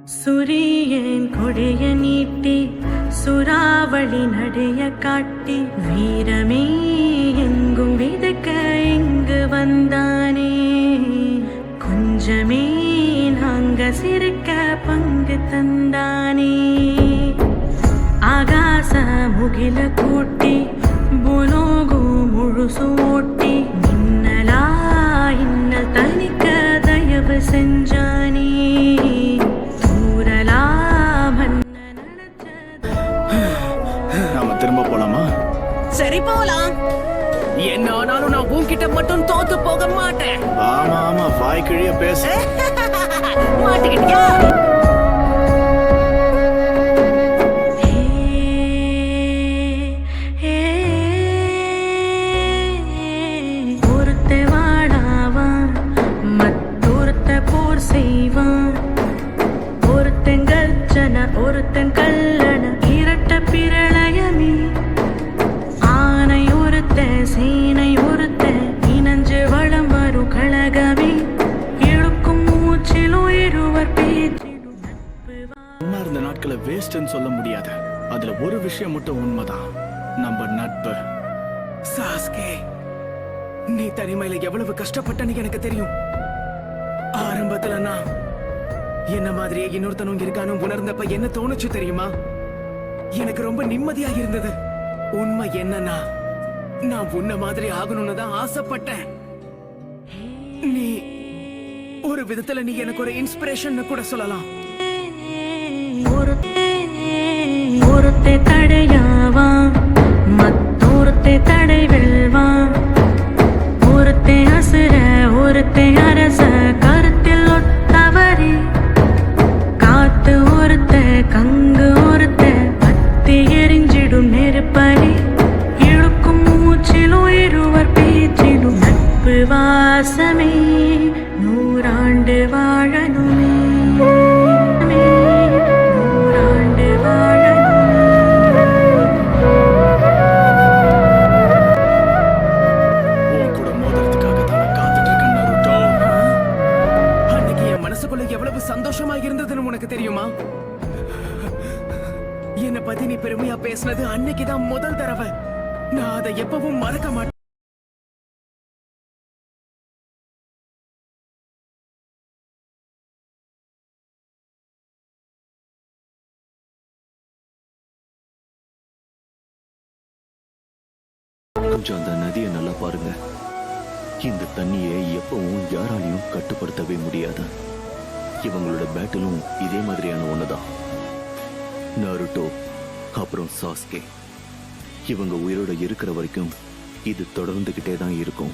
சுரியன் கொடைய நீட்டி சுறாவளி நடைய காட்டி வீரமே எங்கும் விதக்க இங்கு வந்தானே. கொஞ்சமே நாங்க சிரிக்க பங்கு தந்தானே. ஆகாச முகில கூட்டி புலோகு முழுசு ஓட்டி மின்னலா இன்னல் தனிக்க தயவு செஞ்சானே. நாம திரும்ப போலாமா? சரி போலாம். என்ன ஆனாலும் நான் உன்கிட்ட மட்டும் தோத்து போக மாட்டேன். ஆமா ஆமா, வாய் கிழிய பேச மாட்டிக்கிட்டியா? ஒருத்த வாடாவான் மற்றொருத்த போர் செய்வான். ஒருத்தன் கர்ஜன ஒருத்தன் கல்லண இரட்ட பிரளயமே. ஆனை ஒருத்த சேனை ஒருத்த இனஞ்சு வளம் வரும் கழகமே. இழுக்கும் மூச்சிலும் இருவர் பேச்சிலும் நட்பு. சும்மா இருந்த நாட்களை வேஸ்ட்னு சொல்ல முடியாது. அதுல ஒரு விஷயம் மட்டும் உண்மைதான், நம்ம நட்பு. சாஸ்கே, நீ தனிமையில எவ்வளவு கஷ்டப்பட்டன்னு எனக்கு தெரியும். ஆரம்பத்துல நான் என்ன மாதிரியே இன்னொருத்தனும் இருக்கானு உணர்ந்தப்ப என்ன தோணுச்சு தெரியுமா? எனக்கு ரொம்ப நிம்மதியா இருந்தது. உண்மை என்னன்னா, நான் உன்ன மாதிரி ஆகணும்னு தான் ஆசைப்பட்டேன். நீ ஒரு விதத்துல நீ எனக்கு ஒரு இன்ஸ்பிரேஷன் கூட சொல்லலாம். ஒருத்தை தடையாவான் மற்றொருத்தை தடை வெல்வான். ஒருத்தை அசுர ஒருத்தை அரச கருத்தில் ஒத்தவரே. காத்து ஒருத்த கங்கு ஒருத்த பத்தி எரிஞ்சிடும் நெருப்பலி. இழுக்கும் மூச்சிலும் இருவர் பேச்சிலும் நட்பு வாசமே. நூறாண்டு வாழணுமே. நூறாண்டு வாழணுமே. உன் கூட மோதுறதுக்காக தான் நான் காத்துட்டு இருக்கேன் நருட்டோ. அன்னைக்கு என் மனசுக்குள்ள எவ்வளவு சந்தோஷமா இருந்ததுன்னு உனக்கு தெரியுமா? என்ன பத்தி நீ பெருமையா பேசினது அன்னைக்குதான் முதல் தடவை. நான் அதை எப்பவும் மறக்க மாட்டேன். கொஞ்சம் அந்த நதியை நல்லா பாருங்க. இந்த தண்ணியை எப்பவும் யாராலையும் கட்டுப்படுத்தவே முடியாது. இவங்களோட பேட்டிலும் இதே மாதிரியான ஒண்ணுதான். நருட்டோ அப்புறம் சாஸ்கே, இவங்க உயிரோட இருக்கிற வரைக்கும் இது தொடர்ந்துகிட்டே தான் இருக்கும்.